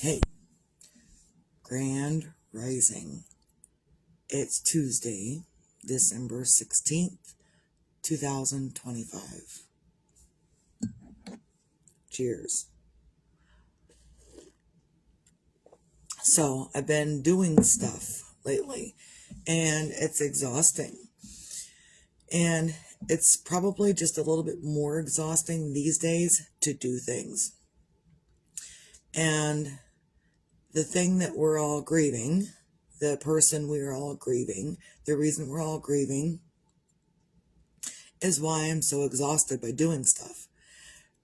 Hey, Grand Rising. It's Tuesday, December 16th, 2025. Cheers. So, I've been doing stuff lately, and it's exhausting. And it's probably just a little bit more exhausting these days to do things. And the thing that we're all grieving, the person we're all grieving, the reason we're all grieving is why I'm so exhausted by doing stuff.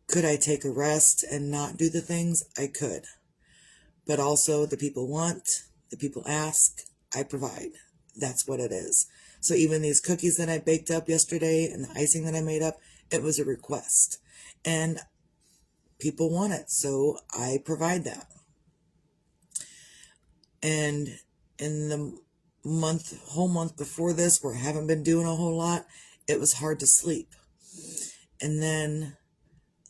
Could I take a rest and not do the things? I could. But also, the people want, the people ask, I provide. That's what it is. So even these cookies that I baked up yesterday and the icing that I made up, it was a request. And people want it, so I provide that. And in the whole month before this, where I haven't been doing a whole lot, it was hard to sleep. And then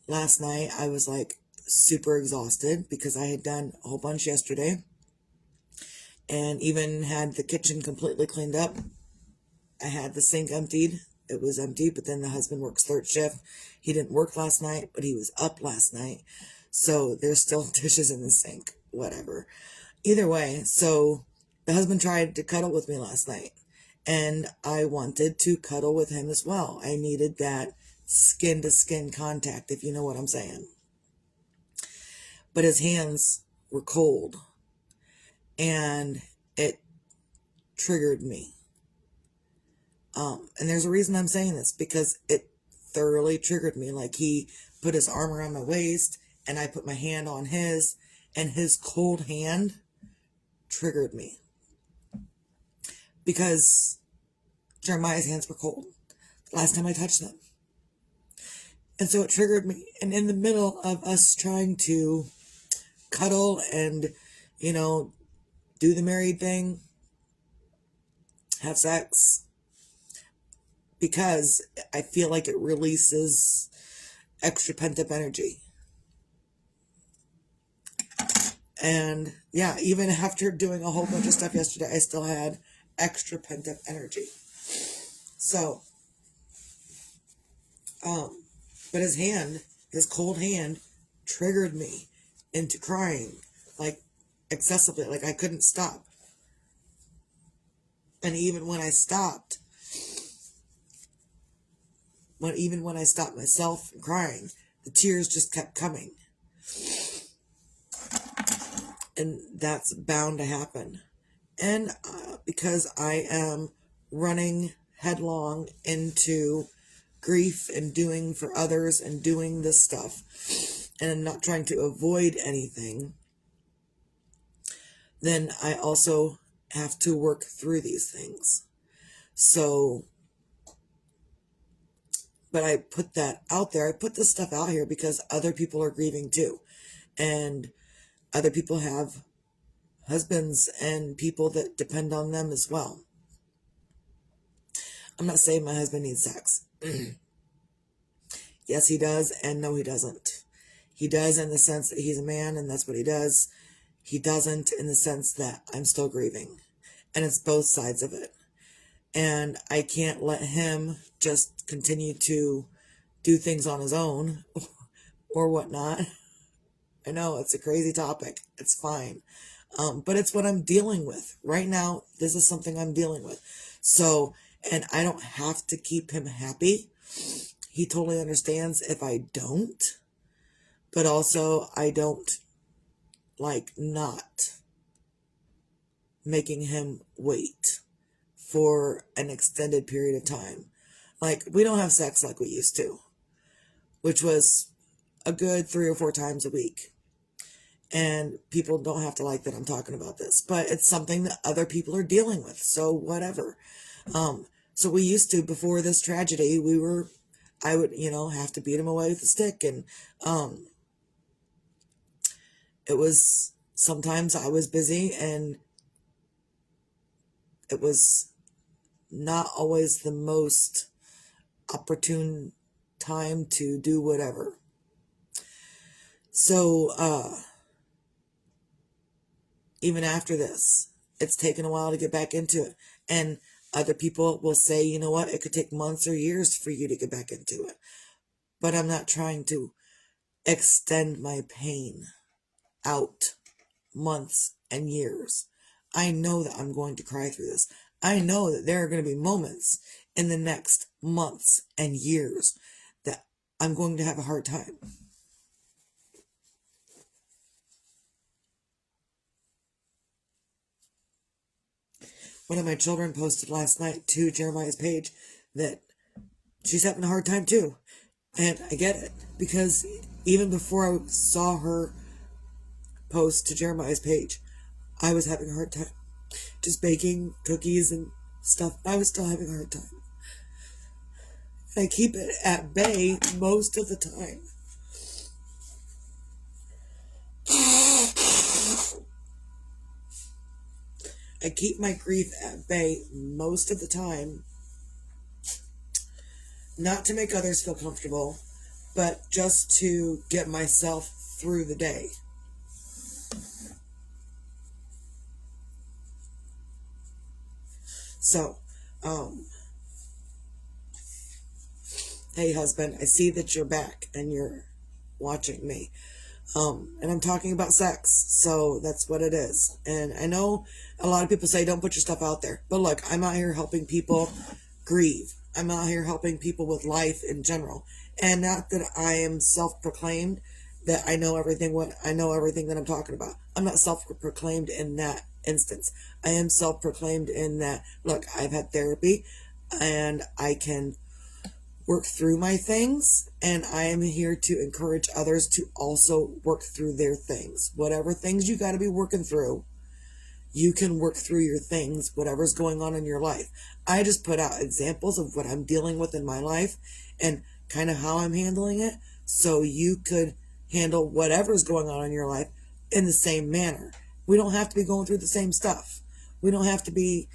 last night I was like super exhausted because I had done a whole bunch yesterday and even had the kitchen completely cleaned up. I had the sink emptied. It was empty, but then the husband works third shift. He didn't work last night, but he was up last night. So there's still dishes in the sink, whatever. Either way, so the husband tried to cuddle with me last night, and I wanted to cuddle with him as well. I needed that skin-to-skin contact, if you know what I'm saying. But his hands were cold, and it triggered me. And there's a reason I'm saying this, because it thoroughly triggered me. Like, he put his arm around my waist, and I put my hand on his, and his cold hand triggered me. Because Jeremiah's hands were cold the last time I touched them. And so it triggered me. And in the middle of us trying to cuddle and, do the married thing, have sex, because I feel like it releases extra pent-up energy. And yeah, even after doing a whole bunch of stuff yesterday, I still had extra pent-up energy. So, but his cold hand triggered me into crying, like excessively, like I couldn't stop. And even when I stopped myself from crying, the tears just kept coming. And that's bound to happen. And because I am running headlong into grief and doing for others and doing this stuff and not trying to avoid anything, then I also have to work through these things. So, but I put that out there. I put this stuff out here because other people are grieving too. And other people have husbands and people that depend on them as well. I'm not saying my husband needs sex. Yes, he does, and no, he doesn't. He does in the sense that he's a man, and that's what he does. He doesn't in the sense that I'm still grieving. And it's both sides of it. And I can't let him just continue to do things on his own or whatnot. I know, it's a crazy topic. It's fine. But it's what I'm dealing with. Right now, this is something I'm dealing with. So, and I don't have to keep him happy. He totally understands if I don't. But also, I don't like not making him wait for an extended period of time. Like, we don't have sex like we used to, which was a good 3 or 4 times a week. And people don't have to like that I'm talking about this, but it's something that other people are dealing with. So whatever. So we used to, before this tragedy, I would, have to beat him away with a stick. And, it was, sometimes I was busy and it was not always the most opportune time to do whatever. So, even after this. It's taken a while to get back into it. And other people will say, you know what, it could take months or years for you to get back into it. But I'm not trying to extend my pain out months and years. I know that I'm going to cry through this. I know that there are going to be moments in the next months and years that I'm going to have a hard time. One of my children posted last night to Jeremiah's page that she's having a hard time too. And I get it, because even before I saw her post to Jeremiah's page, I was having a hard time just baking cookies and stuff. I was still having a hard time. I keep it at bay most of the time. I keep my grief at bay most of the time, not to make others feel comfortable, but just to get myself through the day. So, hey husband, I see that you're back and you're watching me. And I'm talking about sex, so that's what it is. And I know a lot of people say don't put your stuff out there, but look, I'm out here helping people grieve. I'm out here helping people with life in general. And not that I am self-proclaimed that I know everything that I'm talking about. I'm not self-proclaimed in that instance. I am self-proclaimed in that, look, I've had therapy and I can work through my things, and I am here to encourage others to also work through their things. Whatever things you got to be working through, you can work through your things, whatever's going on in your life. I just put out examples of what I'm dealing with in my life and kind of how I'm handling it, so you could handle whatever's going on in your life in the same manner. We don't have to be going through the same stuff. We don't have to be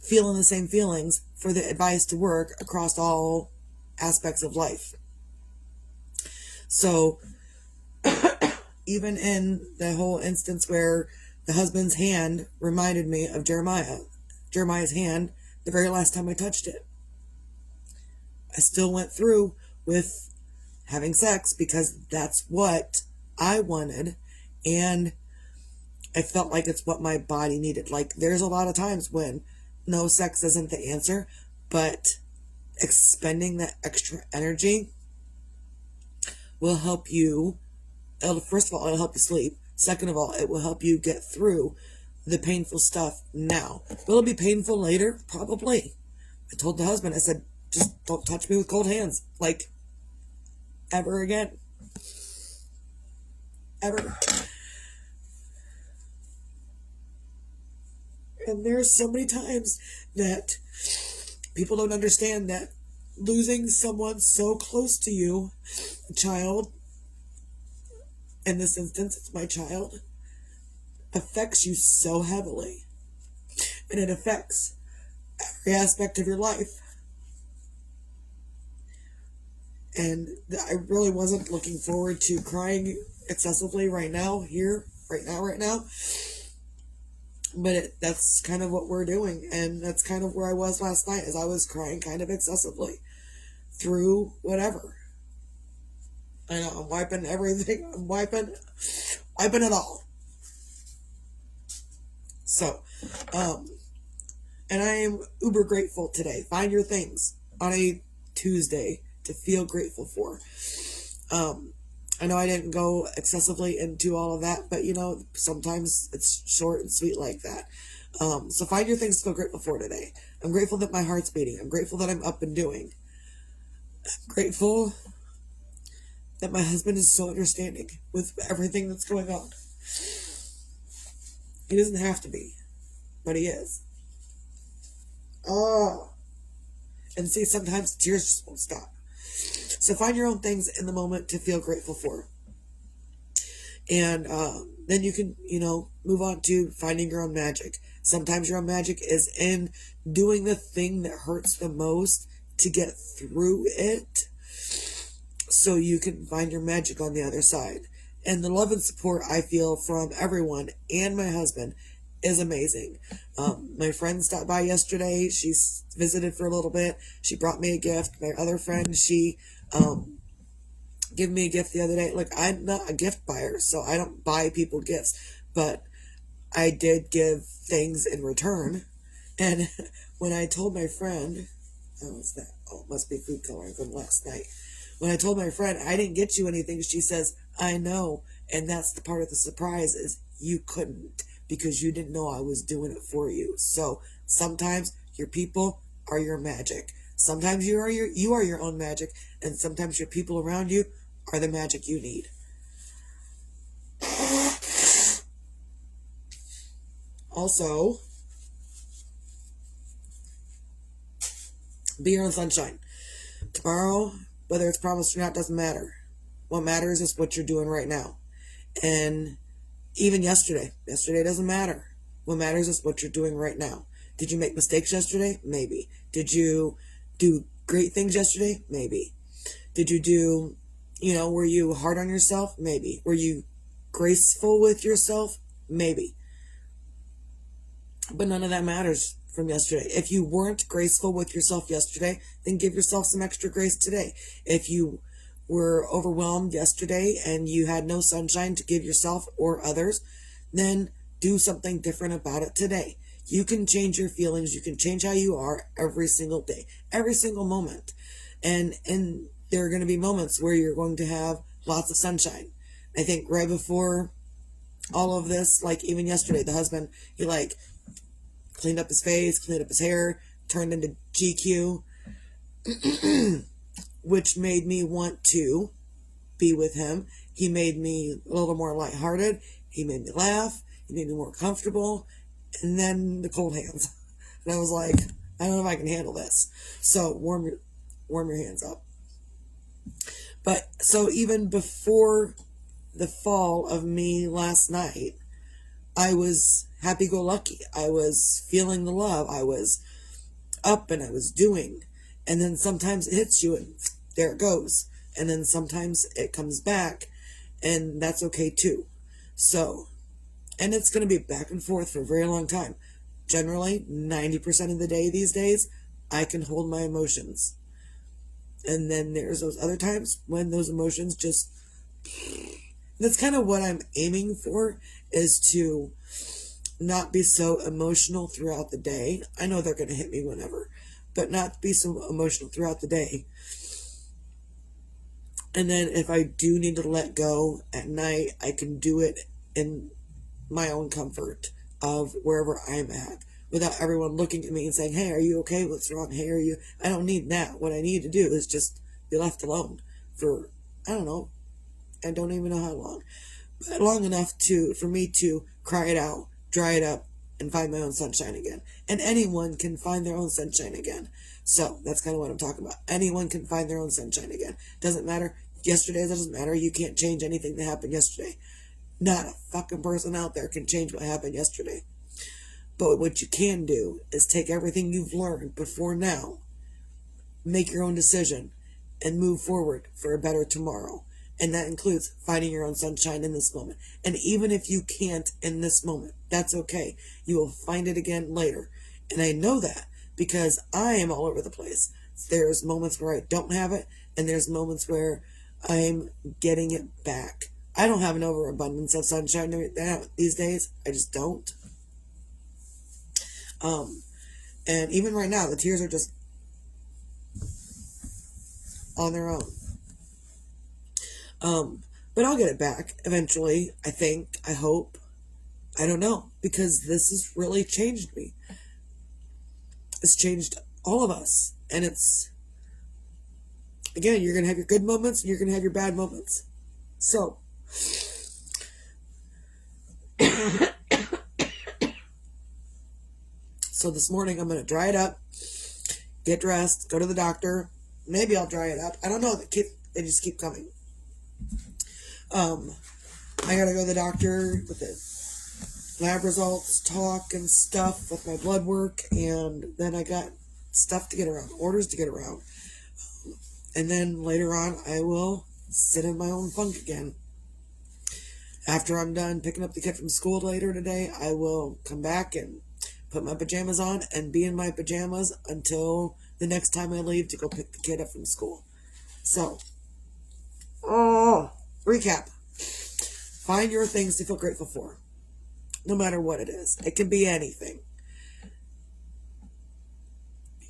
feeling the same feelings for the advice to work across all aspects of life. So even in the whole instance where the husband's hand reminded me of Jeremiah's hand the very last time I touched it, I still went through with having sex because that's what I wanted, and I felt like it's what my body needed. Like, there's a lot of times when no, sex isn't the answer, but expending that extra energy will help you. First of all, it'll help you sleep. Second of all, it will help you get through the painful stuff now. Will it be painful later? Probably. I told the husband, I said, just don't touch me with cold hands. Like, ever again. Ever. And there's so many times that people don't understand that losing someone so close to you, a child, in this instance, it's my child, affects you so heavily. And it affects every aspect of your life. And I really wasn't looking forward to crying excessively right now. But that's kind of what we're doing. And that's kind of where I was last night, as I was crying kind of excessively through whatever. I know, I'm wiping everything. I'm wiping it all. So, and I am uber grateful today. Find your things on a Tuesday to feel grateful for. I know I didn't go excessively into all of that, but sometimes it's short and sweet like that. So find your things to feel grateful for today. I'm grateful that my heart's beating. I'm grateful that I'm up and doing. I'm grateful that my husband is so understanding with everything that's going on. He doesn't have to be, but he is. Oh. And see, sometimes tears just won't stop. So find your own things in the moment to feel grateful for. And then you can, move on to finding your own magic. Sometimes your own magic is in doing the thing that hurts the most to get through it, so you can find your magic on the other side. And the love and support I feel from everyone and my husband is amazing. My friend stopped by yesterday. She visited for a little bit. She brought me a gift. My other friend, she gave me a gift the other day. Like, I'm not a gift buyer, so I don't buy people gifts, but I did give things in return. And when I told my friend, what's that? Oh, it must be food coloring from last night. When I told my friend I didn't get you anything, she says, I know. And that's the part of the surprise, is you couldn't, because you didn't know I was doing it for you. So sometimes your people are your magic. Sometimes you are your own magic, and sometimes your people around you are the magic you need. Also, be your own sunshine. Tomorrow, whether it's promised or not, doesn't matter. What matters is what you're doing right now. And even yesterday doesn't matter. What matters is what you're doing right now. Did you make mistakes yesterday? Maybe. Did you do great things yesterday? Maybe. Did you do, were you hard on yourself? Maybe. Were you graceful with yourself? Maybe. But none of that matters from yesterday. If you weren't graceful with yourself yesterday, then give yourself some extra grace today. If you were overwhelmed yesterday and you had no sunshine to give yourself or others, then do something different about it today. You can change your feelings. You can change how you are every single day, every single moment. And there are going to be moments where you're going to have lots of sunshine. I think right before all of this, like even yesterday, the husband, he cleaned up his face, cleaned up his hair, turned into GQ, which made me want to be with him. He made me a little more lighthearted. He made me laugh. He made me more comfortable. And then the cold hands. And I was like, I don't know if I can handle this. So warm your hands up. But so even before the fall of me last night, I was happy-go-lucky. I was feeling the love. I was up and I was doing. And then sometimes it hits you and there it goes. And then sometimes it comes back, and that's okay too. So, and it's going to be back and forth for a very long time. Generally, 90% of the day these days, I can hold my emotions. And then there's those other times when those emotions just... That's kind of what I'm aiming for, is to not be so emotional throughout the day. I know they're going to hit me whenever, but not be so emotional throughout the day. And then if I do need to let go at night, I can do it in my own comfort of wherever I'm at, without everyone looking at me and saying, hey, are you okay? What's wrong? Hey, are you... I don't need that. What I need to do is just be left alone for, I don't know, I don't even know how long, but long enough for me to cry it out, dry it up, and find my own sunshine again. And anyone can find their own sunshine again. So that's kind of what I'm talking about. Anyone can find their own sunshine again. Doesn't matter. Yesterday doesn't matter. You can't change anything that happened yesterday. Not a fucking person out there can change what happened yesterday. But what you can do is take everything you've learned before now, make your own decision, and move forward for a better tomorrow. And that includes finding your own sunshine in this moment. And even if you can't in this moment, that's okay. You will find it again later. And I know that because I am all over the place. There's moments where I don't have it, and there's moments where I'm getting it back. I don't have an overabundance of sunshine these days. I just don't. And even right now, the tears are just on their own. But I'll get it back eventually, I think, I hope. I don't know, because this has really changed me. It's changed all of us. And it's, again, you're going to have your good moments and you're going to have your bad moments. So, so this morning I'm going to dry it up, get dressed, go to the doctor. Maybe I'll dry it up. I don't know. They just keep coming. I gotta go to the doctor with the lab results, talk and stuff with my blood work, and then I got stuff to get around, orders to get around. And then later on, I will sit in my own funk again. After I'm done picking up the kid from school later today, I will come back and put my pajamas on and be in my pajamas until the next time I leave to go pick the kid up from school. So, recap. Find your things to feel grateful for, no matter what it is. It can be anything.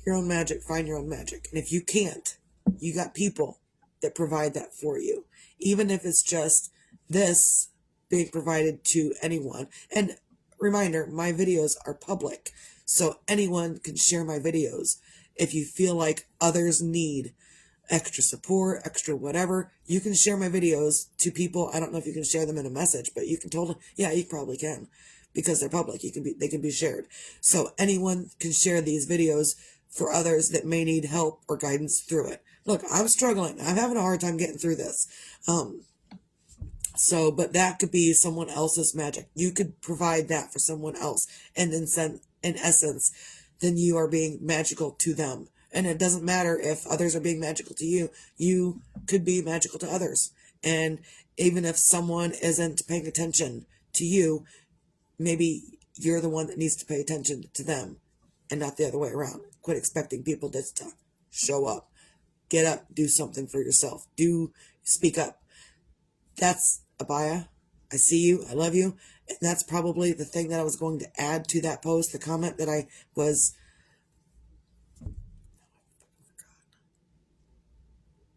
Your own magic, find your own magic. And if you can't, you got people that provide that for you. Even if it's just this being provided to anyone. And reminder, my videos are public, so anyone can share my videos. If you feel like others need extra support, extra whatever, you can share my videos to people. I don't know if you can share them in a message, but you can totally, yeah, you probably can, because they're public. They can be shared. So anyone can share these videos for others that may need help or guidance through it. Look, I'm struggling. I'm having a hard time getting through this. But that could be someone else's magic. You could provide that for someone else, and then send, in essence, then you are being magical to them. And it doesn't matter if others are being magical to you. You could be magical to others. And even if someone isn't paying attention to you, maybe you're the one that needs to pay attention to them and not the other way around. Quit expecting people just to show up. Get up, do something for yourself. Speak up. That's Abaya. I see you. I love you. And that's probably the thing that I was going to add to that post, the comment that I was...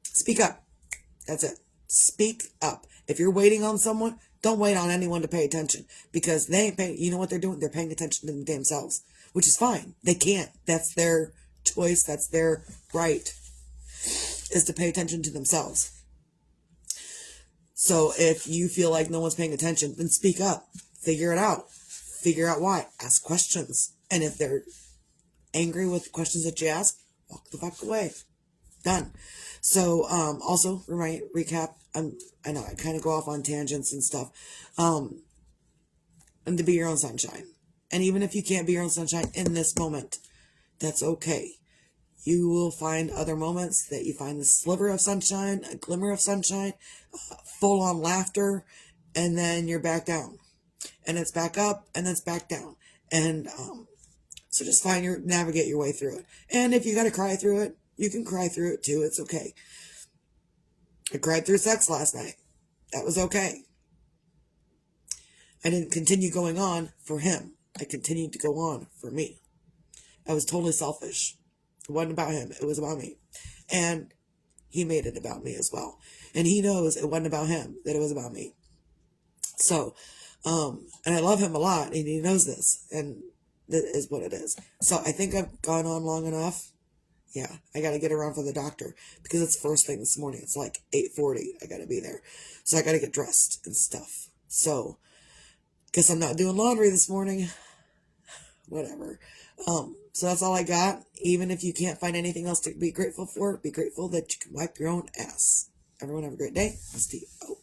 Speak up. That's it. Speak up. If you're waiting on someone, don't wait on anyone to pay attention, because they ain't paying. You know what they're doing? They're paying attention to themselves, which is fine. They can't. That's their choice. That's their right, is to pay attention to themselves. So if you feel like no one's paying attention, then speak up. Figure it out. Figure out why. Ask questions. And if they're angry with the questions that you ask, walk the fuck away. Done. So, also, recap, I know I kind of go off on tangents and stuff, and to be your own sunshine. And even if you can't be your own sunshine in this moment, that's okay. You will find other moments that you find the sliver of sunshine, a glimmer of sunshine, full on laughter, and then you're back down. And it's back up, and then it's back down. And, so just navigate your way through it. And if you gotta cry through it, you can cry through it too. It's okay. I cried through sex last night. That was okay. I didn't continue going on for him. I continued to go on for me. I was totally selfish. It wasn't about him. It was about me. And he made it about me as well. And he knows it wasn't about him, that it was about me. So, and I love him a lot, and he knows this. And that is what it is. So I think I've gone on long enough. Yeah, I got to get around for the doctor, because it's first thing this morning. It's like 8:40. I got to be there. So I got to get dressed and stuff. So, guess I'm not doing laundry this morning. Whatever. So that's all I got. Even if you can't find anything else to be grateful for, be grateful that you can wipe your own ass. Everyone have a great day. I'll see you.